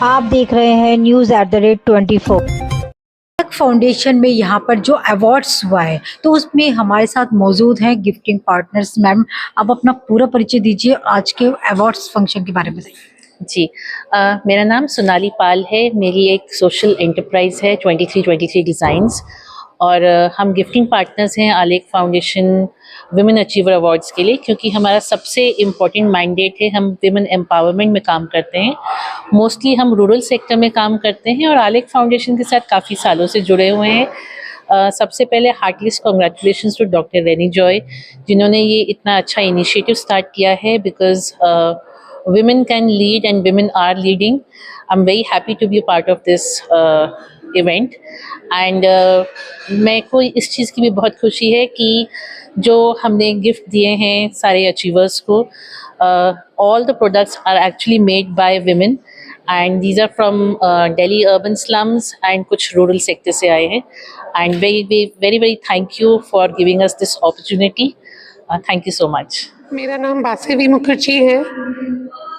आप देख रहे हैं News@24। फाउंडेशन में यहाँ पर जो अवार्ड्स हुआ है तो उसमें हमारे साथ मौजूद हैं गिफ्टिंग पार्टनर्स। मैम, आप अपना पूरा परिचय दीजिए, आज के अवार्ड्स फंक्शन के बारे में बताइए। जी, मेरा नाम सोनाली पाल है। मेरी एक सोशल एंटरप्राइज है 2323 डिज़ाइंस और हम गिफ्टिंग पार्टनर्स हैं आलेख फाउंडेशन विमेन अचीवर अवार्ड्स के लिए, क्योंकि हमारा सबसे इम्पोर्टेंट मैंडेट है, हम विमेन एम्पावरमेंट में काम करते हैं। मोस्टली हम रूरल सेक्टर में काम करते हैं और आलेख फाउंडेशन के साथ काफ़ी सालों से जुड़े हुए हैं। सबसे पहले heartiest congratulations to doctor Reny Joy, जिन्होंने ये इतना अच्छा इनिशिएटिव स्टार्ट किया है, because women can lead and women are leading. I'm very happy to be a part of this event and मेरे को इस चीज़ की भी बहुत खुशी है कि जो हमने गिफ्ट दिए हैं सारे अचीवर्स को, all the products are actually made by women and these are from Delhi urban slums and कुछ rural sector से आए हैं and very thank you for giving us this opportunity. Thank you so much. मेरा नाम वासवी मुखर्जी है।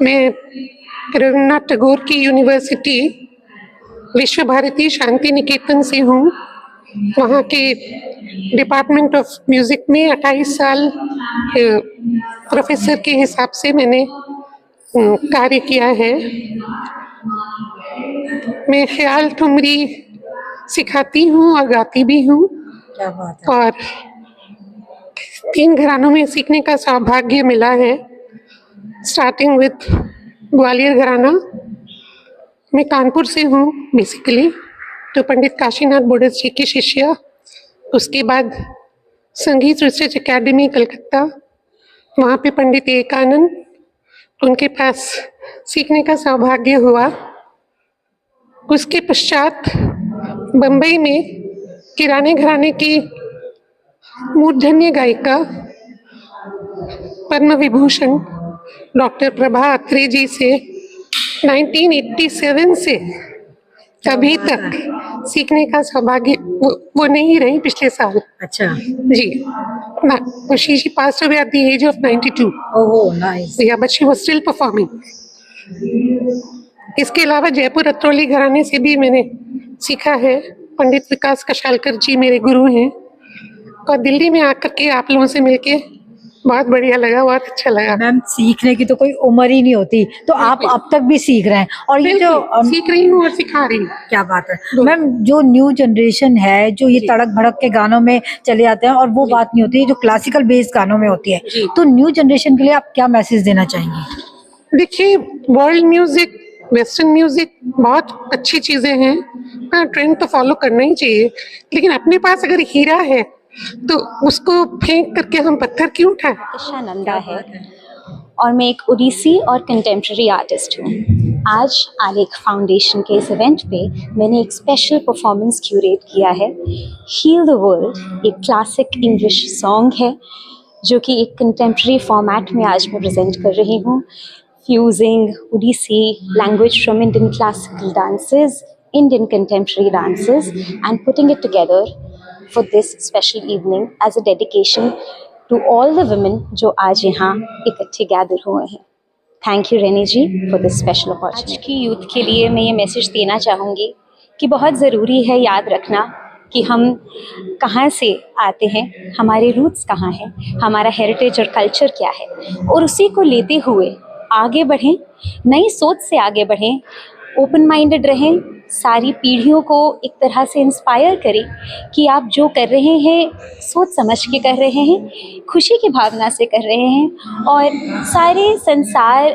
मैं रवीन्द्रनाथ टैगोर की university विश्व भारती शांति निकेतन से हूँ। वहाँ के डिपार्टमेंट ऑफ म्यूज़िक में 28 साल प्रोफेसर के हिसाब से मैंने कार्य किया है। मैं ख्याल ठुमरी सिखाती हूँ और गाती भी हूँ। क्या बात है। और 3 घरानों में सीखने का सौभाग्य मिला है, स्टार्टिंग विथ ग्वालियर घराना। मैं कानपुर से हूँ बेसिकली, तो पंडित काशीनाथ बोडस जी की शिष्या। उसके बाद संगीत रिसर्च एकेडमी कलकत्ता, वहाँ पे पंडित एकानंद, उनके पास सीखने का सौभाग्य हुआ। उसके पश्चात बम्बई में किराने घराने की मूर्धन्य गायिका पद्म विभूषण डॉक्टर प्रभा अत्रे जी से 1987 से अभी तक सीखने का सौभाग्य वो नहीं रही पिछले साल। अच्छा जी ना, she passed away at the age of 92. Oh nice. Yeah, but she was still performing. इसके अलावा जयपुर अत्रोली घराने से भी मैंने सीखा है। पंडित विकास कशालकर जी मेरे गुरु हैं और दिल्ली में आकर के आप लोगों से मिलके बहुत बढ़िया लगा, बहुत अच्छा लगा। मैम, सीखने की तो कोई उम्र ही नहीं होती, तो आप अब तक भी सीख रहे हैं और ये जो सीख रही हूँ और सिखा रही हूँ। क्या बात है। मैम, जो न्यू जनरेशन है जो ये तड़क भड़क के गानों में चले जाते हैं और वो बात नहीं होती जो क्लासिकल बेस्ड गानों में होती है, तो न्यू जनरेशन के लिए आप क्या मैसेज देना चाहेंगे? देखिए, वर्ल्ड म्यूजिक, वेस्टर्न म्यूजिक बहुत अच्छी चीजें हैं, ट्रेंड तो फॉलो करना ही चाहिए, लेकिन अपने पास अगर हीरा है तो उसको फेंक करके हम पत्थर क्यों उठाएं? ईशा नंदा है और मैं एक ओडिसी और कंटेम्प्रेरी आर्टिस्ट हूँ। आज आलेख फाउंडेशन के इस इवेंट पे मैंने एक स्पेशल परफॉर्मेंस क्यूरेट किया है। हील द वर्ल्ड एक क्लासिक इंग्लिश सॉन्ग है जो कि एक कंटेम्प्रेरी फॉर्मेट में आज मैं प्रेजेंट कर रही हूँ, fusing Odissi language from Indian classical dances, Indian contemporary dances and putting it together for this special evening as a dedication to all the women जो आज यहाँ इकट्ठे गैदर हुए हैं। Thank you rainy ji for this special opportunity। आज की youth के लिए मैं ये मैसेज देना चाहूँगी कि बहुत ज़रूरी है याद रखना कि हम कहाँ से आते हैं, हमारे रूट्स कहाँ हैं, हमारा हेरिटेज और कल्चर क्या है, और उसी को लेते हुए आगे बढ़ें, नई सोच से आगे बढ़ें, ओपन माइंडेड रहें, सारी पीढ़ियों को एक तरह से इंस्पायर करें कि आप जो कर रहे हैं सोच समझ के कर रहे हैं, खुशी की भावना से कर रहे हैं और सारे संसार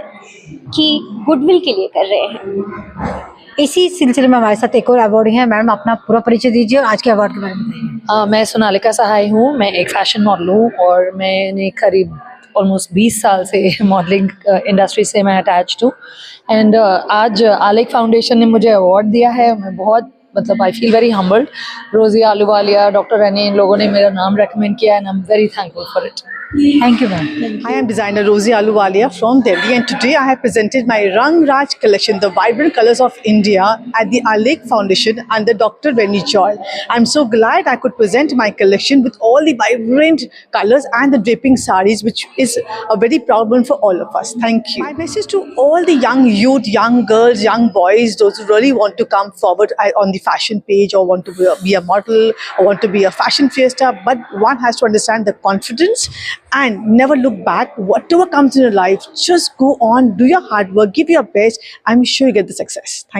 की गुडविल के लिए कर रहे हैं। इसी सिलसिले में हमारे साथ एक और अवार्ड है। मैम, अपना पूरा परिचय दीजिए और आज के अवार्ड के बारे में बताइए। मैं सोनालिका सहाय हूँ। मैं एक फैशन मॉडल हूँ और मैंने करीब ऑलमोस्ट 20 साल से मॉडलिंग इंडस्ट्री से मैं अटैच्ड हूँ एंड आज आलेख फाउंडेशन ने मुझे अवार्ड दिया है। मैं बहुत आई फील वेरी हम्बल्ड। रोजी आलूवालिया, डॉक्टर रेनी, इन लोगों ने मेरा नाम रेकमेंड किया and I am very thankful for it. Thank you ma'am. Hi, I'm designer Rosie Aluwalia from Delhi, and today I have presented my Rang Raj collection, the vibrant colors of India, at the Alek Foundation under Dr. Benny Joy. I'm so glad I could present my collection with all the vibrant colors and the draping sarees, which is a very proud one for all of us. Thank you. My message to all the young youth, young girls, young boys, those who really want to come forward on the fashion page or want to be a model or want to be a fashion fiesta, but one has to understand the confidence and never look back. Whatever comes in your life, just go on, do your hard work, give your best. I'm sure you get the success. Thank you.